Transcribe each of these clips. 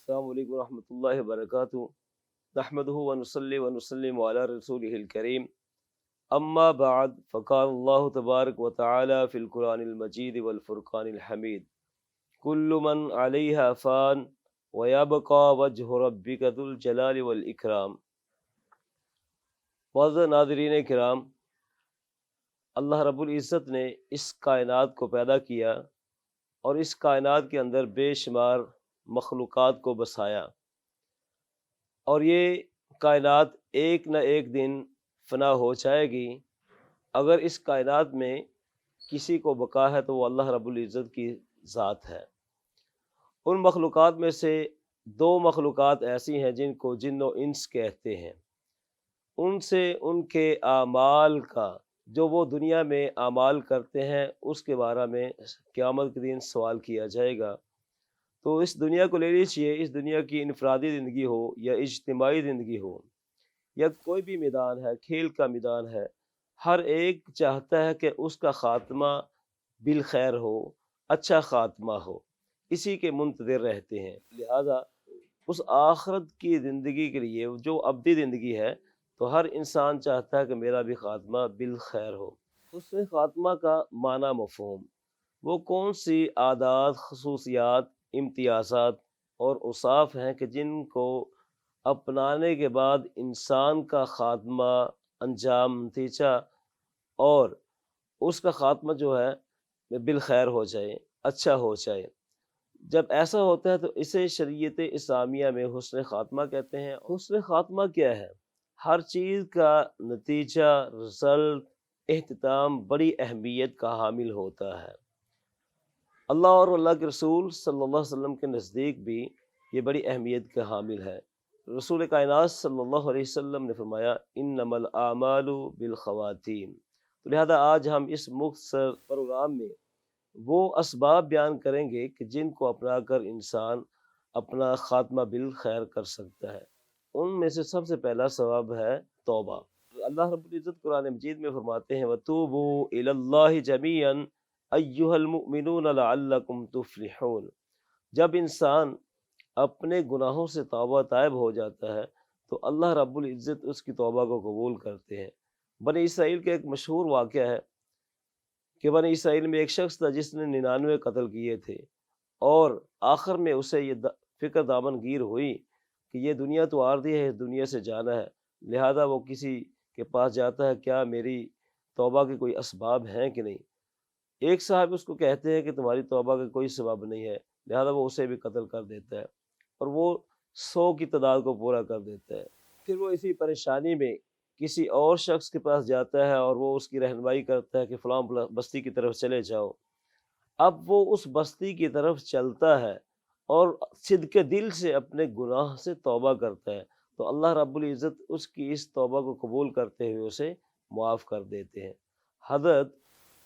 السلام علیکم ورحمۃ اللہ وبرکاتہ نحمده ونصلي ونسلم على رسوله الكريم اما بعد فقال الله تبارك وتعالى في القرآن المجيد والفرقان الحميد كل من عليها فان ويبقى وجه ربك ذو الجلال والإكرام۔ معزز ناظرین کرام، اللہ رب العزت نے اس کائنات کو پیدا کیا اور اس کائنات کے اندر بے شمار مخلوقات کو بسایا، اور یہ کائنات ایک نہ ایک دن فنا ہو جائے گی۔ اگر اس کائنات میں کسی کو بقا ہے تو وہ اللہ رب العزت کی ذات ہے۔ ان مخلوقات میں سے دو مخلوقات ایسی ہیں جن کو جن و انس کہتے ہیں۔ ان سے ان کے اعمال کا، جو وہ دنیا میں اعمال کرتے ہیں، اس کے بارے میں قیامت کے دن سوال کیا جائے گا۔ تو اس دنیا کو لے لیجیے، اس دنیا کی انفرادی زندگی ہو یا اجتماعی زندگی ہو یا کوئی بھی میدان ہے، کھیل کا میدان ہے، ہر ایک چاہتا ہے کہ اس کا خاتمہ بالخیر ہو، اچھا خاتمہ ہو، اسی کے منتظر رہتے ہیں۔ لہذا اس آخرت کی زندگی کے لیے، جو ابدی زندگی ہے، تو ہر انسان چاہتا ہے کہ میرا بھی خاتمہ بالخیر ہو۔ اس سے خاتمہ کا معنی مفہوم، وہ کون سی عادات، خصوصیات، امتیازات اور اوصاف ہیں کہ جن کو اپنانے کے بعد انسان کا خاتمہ، انجام، نتیجہ اور اس کا خاتمہ جو ہے بالخیر ہو جائے، اچھا ہو جائے۔ جب ایسا ہوتا ہے تو اسے شریعت اسلامیہ میں حسن خاتمہ کہتے ہیں۔ حسن خاتمہ کیا ہے؟ ہر چیز کا نتیجہ، رزلٹ، اختتام بڑی اہمیت کا حامل ہوتا ہے۔ اللہ اور اللہ کے رسول صلی اللہ علیہ وسلم کے نزدیک بھی یہ بڑی اہمیت کا حامل ہے۔ رسول کائنات صلی اللہ علیہ وسلم نے فرمایا انما الاعمال بالخواتیم۔ تو لہذا آج ہم اس مختصر پروگرام میں وہ اسباب بیان کریں گے کہ جن کو اپنا کر انسان اپنا خاتمہ بالخیر کر سکتا ہے۔ ان میں سے سب سے پہلا سبب ہے توبہ۔ اللہ رب العزت قرآن مجید میں فرماتے ہیں وَتُوبُوا إِلَى اللَّهِ جَمِيعًا أَيُّهَا الْمُؤْمِنُونَ لَعَلَّكُمْ تُفْلِحُونَ۔ جب انسان اپنے گناہوں سے توبہ طائب ہو جاتا ہے تو اللہ رب العزت اس کی توبہ کو قبول کرتے ہیں۔ بنی اسرائیل کا ایک مشہور واقعہ ہے کہ بنی اسرائیل میں ایک شخص تھا جس نے 99 قتل کیے تھے، اور آخر میں اسے یہ فکر دامن گیر ہوئی کہ یہ دنیا تو عارضی ہے، اس دنیا سے جانا ہے۔ لہذا وہ کسی کے پاس جاتا ہے، کیا میری توبہ کے کوئی اسباب ہیں کہ نہیں؟ ایک صاحب اس کو کہتے ہیں کہ تمہاری توبہ کا کوئی سبب نہیں ہے، لہذا وہ اسے بھی قتل کر دیتا ہے اور وہ 100 کی تعداد کو پورا کر دیتا ہے۔ پھر وہ اسی پریشانی میں کسی اور شخص کے پاس جاتا ہے اور وہ اس کی رہنمائی کرتا ہے کہ فلاں بستی کی طرف چلے جاؤ۔ اب وہ اس بستی کی طرف چلتا ہے اور صدق دل سے اپنے گناہ سے توبہ کرتا ہے، تو اللہ رب العزت اس کی اس توبہ کو قبول کرتے ہوئے اسے معاف کر دیتے ہیں۔ حضرت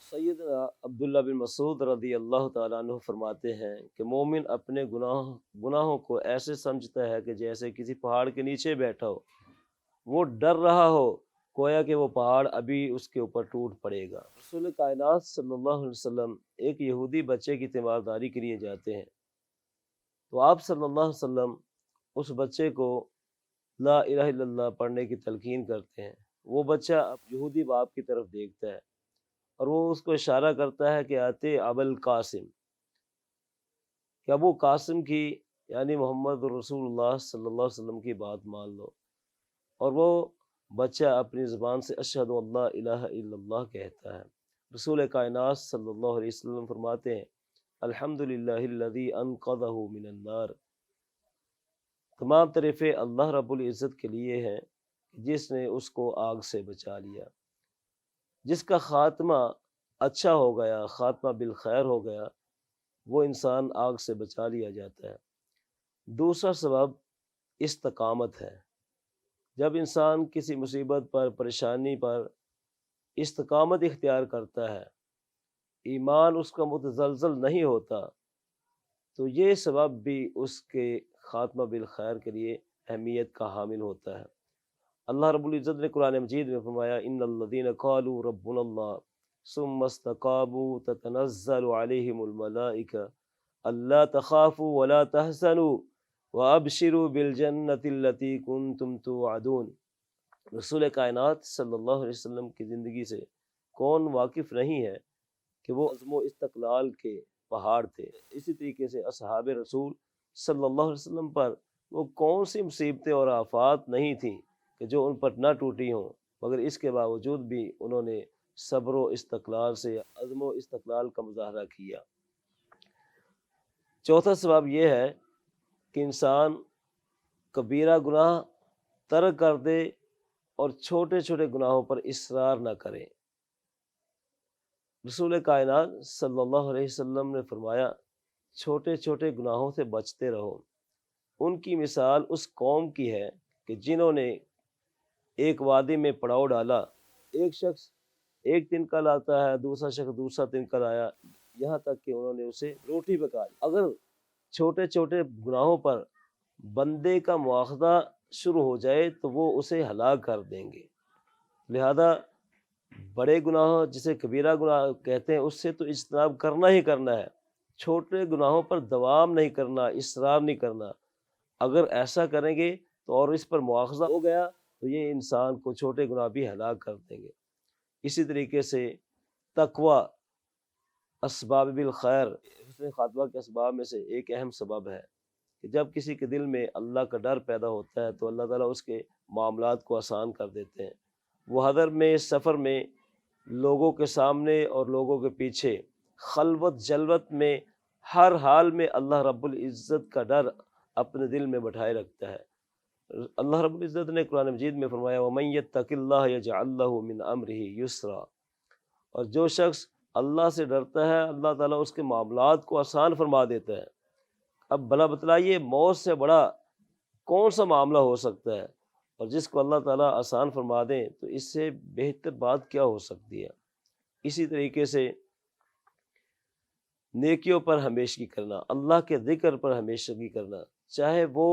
سیدنا عبداللہ بن مسعود رضی اللہ تعالیٰ عنہ فرماتے ہیں کہ مومن اپنے گناہوں کو ایسے سمجھتا ہے کہ جیسے کسی پہاڑ کے نیچے بیٹھا ہو، وہ ڈر رہا ہو گویا کہ وہ پہاڑ ابھی اس کے اوپر ٹوٹ پڑے گا۔ رسول کائنات صلی اللہ علیہ وسلم ایک یہودی بچے کی تیمارداری کے لیے جاتے ہیں، تو آپ صلی اللہ علیہ وسلم اس بچے کو لا الہ الا اللہ پڑھنے کی تلقین کرتے ہیں۔ وہ بچہ یہودی باپ کی طرف دیکھتا ہے اور وہ اس کو اشارہ کرتا ہے کہ آتے ابل قاسم، کہ ابو قاسم کی یعنی محمد رسول اللہ صلی اللہ علیہ وسلم کی بات مان لو۔ اور وہ بچہ اپنی زبان سے اشہد ان لا الہ الا اللہ کہتا ہے۔ رسول کائنات صلی اللہ علیہ وسلم فرماتے ہیں الحمدللہ الذی انقذہ من النار۔ تمام تعریفیں اللہ رب العزت کے لیے ہیں جس نے اس کو آگ سے بچا لیا۔ جس کا خاتمہ اچھا ہو گیا، خاتمہ بالخیر ہو گیا، وہ انسان آگ سے بچا لیا جاتا ہے۔ دوسرا سبب استقامت ہے۔ جب انسان کسی مصیبت پر، پریشانی پر استقامت اختیار کرتا ہے، ایمان اس کا متزلزل نہیں ہوتا، تو یہ سبب بھی اس کے خاتمہ بالخیر کے لیے اہمیت کا حامل ہوتا ہے۔ اللہ رب العزت نے قرآن مجید میں فرمایا ان الذین قالوا ربنا اللہ ثم استقاموا تتنزل علیہم الملائکہ الا تخافوا ولا تحزنوا وَأَبْشِرُوا بِالْجَنَّةِ الَّتِي كُنْتُمْ تُوعَدُونَ۔ رسول کائنات صلی اللہ علیہ وسلم کی زندگی سے کون واقف نہیں ہے کہ وہ عزم و استقلال کے پہاڑ تھے۔ اسی طریقے سے اصحاب رسول صلی اللہ علیہ وسلم پر وہ کون سی مصیبتیں اور آفات نہیں تھیں کہ جو ان پر نہ ٹوٹی ہوں، مگر اس کے باوجود بھی انہوں نے صبر و استقلال سے عزم و استقلال کا مظاہرہ کیا۔ چوتھا سبب یہ ہے کہ انسان کبیرہ گناہ ترک کر دے اور چھوٹے چھوٹے گناہوں پر اصرار نہ کرے۔ رسول کائنات صلی اللہ علیہ وسلم نے فرمایا، چھوٹے چھوٹے گناہوں سے بچتے رہو۔ ان کی مثال اس قوم کی ہے کہ جنہوں نے ایک وادی میں پڑاؤ ڈالا، ایک شخص ایک تنکا لاتا ہے، دوسرا شخص دوسرا تنکا لایا، یہاں تک کہ انہوں نے اسے روٹی پکا لی۔ اگر چھوٹے چھوٹے گناہوں پر بندے کا مواخذہ شروع ہو جائے تو وہ اسے ہلاک کر دیں گے۔ لہذا بڑے گناہ جسے کبیرہ گناہ کہتے ہیں اس سے تو اجتناب کرنا ہی کرنا ہے، چھوٹے گناہوں پر دوام نہیں کرنا، اصرار نہیں کرنا۔ اگر ایسا کریں گے تو اور اس پر مواخذہ ہو گیا تو یہ انسان کو چھوٹے گناہ بھی ہلاک کر دیں گے۔ اسی طریقے سے تقوی اسباب بالخیر، حسن خاتمہ کے اسباب میں سے ایک اہم سبب ہے کہ جب کسی کے دل میں اللہ کا ڈر پیدا ہوتا ہے تو اللہ تعالیٰ اس کے معاملات کو آسان کر دیتے ہیں۔ وہ حضر میں، سفر میں، لوگوں کے سامنے اور لوگوں کے پیچھے، خلوت جلوت میں، ہر حال میں اللہ رب العزت کا ڈر اپنے دل میں بٹھائے رکھتا ہے۔ اللہ رب العزت نے قرآن مجید میں فرمایا وَمَن يَتَّقِ اللَّهَ يَجْعَل لَّهُ مِنْ أَمْرِهِ يُسْرًا، اور جو شخص اللہ سے ڈرتا ہے اللہ تعالیٰ اس کے معاملات کو آسان فرما دیتا ہے۔ اب بھلا بتلائیے موت سے بڑا کون سا معاملہ ہو سکتا ہے، اور جس کو اللہ تعالیٰ آسان فرما دیں تو اس سے بہتر بات کیا ہو سکتی ہے۔ اسی طریقے سے نیکیوں پر ہمیشگی کرنا، اللہ کے ذکر پر ہمیشگی کرنا، چاہے وہ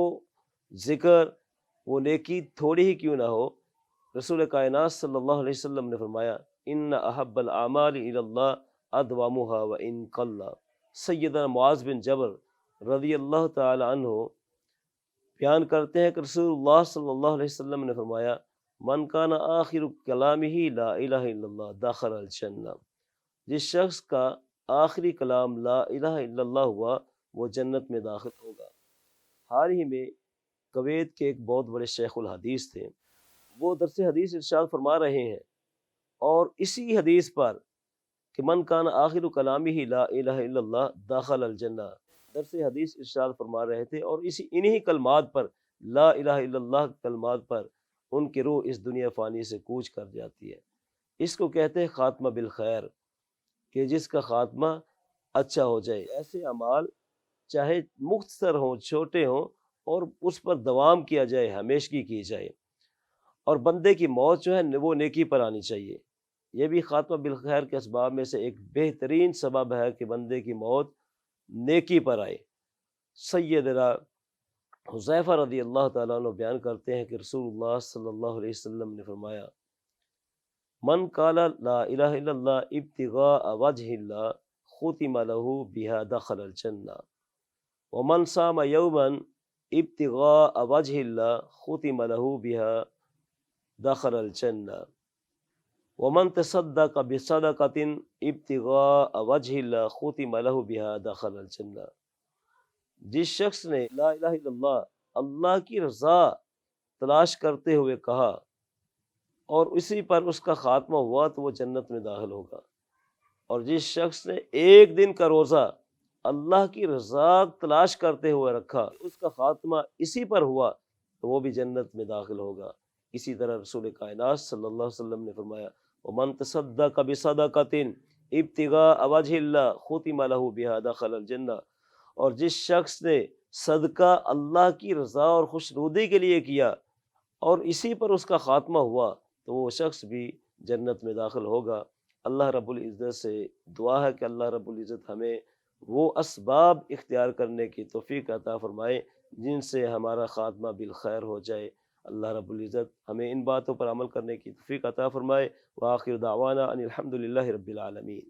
ذکر وہ نیکی تھوڑی ہی کیوں نہ ہو۔ رسول کائنات صلی اللہ علیہ وسلم نے فرمایا ان احب الاعمال الی اللہ ادومها وان قل۔ سیدنا معاذ بن جبل رضی اللہ تعالی عنہ بیان کرتے ہیں کہ رسول اللہ صلی اللہ علیہ وسلم نے فرمایا من کان آخر کلامہ لا الہ الا اللہ دخل الجنہ، جس شخص کا آخری کلام لا الہ الا اللہ ہوا وہ جنت میں داخل ہوگا۔ حال ہی میں کویت کے ایک بہت بڑے شیخ الحدیث تھے، وہ درس حدیث ارشاد فرما رہے ہیں اور اسی حدیث پر کہ من کان آخر کلامہ لا الہ الا اللہ دخل الجنہ درس حدیث ارشاد فرما رہے تھے، اور انہی کلمات پر، لا الہ الا اللہ کلمات پر ان کی روح اس دنیا فانی سے کوچ کر جاتی ہے۔ اس کو کہتے ہیں خاتمہ بالخیر، کہ جس کا خاتمہ اچھا ہو جائے۔ ایسے اعمال چاہے مختصر ہوں، چھوٹے ہوں، اور اس پر دوام کیا جائے، ہمیشگی کی جائے، اور بندے کی موت جو ہے وہ نیکی پر آنی چاہیے۔ یہ بھی خاتمہ بالخیر کے اسباب میں سے ایک بہترین سبب ہے کہ بندے کی موت نیکی پر آئے۔ سیدنا حذیفہ رضی اللہ تعالیٰ عنہ بیان کرتے ہیں کہ رسول اللہ صلی اللہ علیہ وسلم نے فرمایا من قال لا الہ الا اللہ ابتغاء وجہ اللہ ختم لہ بہا دخل الجنہ ومن صام یوما ابتغاء وجہ اللہ ختم لہ بہا دخل الجنہ ومن تصدق بصدقۃ ابتغاء وجہ اللہ ختم لہ بہا دخل الجنہ۔ جس شخص نے لا الہ الا اللہ، اللہ کی رضا تلاش کرتے ہوئے کہا اور اسی پر اس کا خاتمہ ہوا تو وہ جنت میں داخل ہوگا، اور جس شخص نے ایک دن کا روزہ اللہ کی رضا تلاش کرتے ہوئے رکھا، اس کا خاتمہ اسی پر ہوا تو وہ بھی جنت میں داخل ہوگا۔ اسی طرح رسول کائنات صلی اللہ علیہ وسلم نے فرمایا وَمَن تَصَدَّقَ بِصَدَقَةٍ ابْتِغَاءَ وَجْهِ اللَّهِ خُتِمَ لَهُ بِهَا دَخَلَ الْجَنَّةَ، اور جس شخص نے صدقہ اللہ کی رضا اور خوشنودی کے لیے کیا اور اسی پر اس کا خاتمہ ہوا تو وہ شخص بھی جنت میں داخل ہوگا۔ اللہ رب العزت سے دعا ہے کہ اللہ رب العزت ہمیں وہ اسباب اختیار کرنے کی توفیق عطا فرمائے جن سے ہمارا خاتمہ بالخیر ہو جائے۔ اللہ رب العزت ہمیں ان باتوں پر عمل کرنے کی توفیق عطا فرمائے۔ وآخر دعوانا ان الحمد للہ رب العالمین۔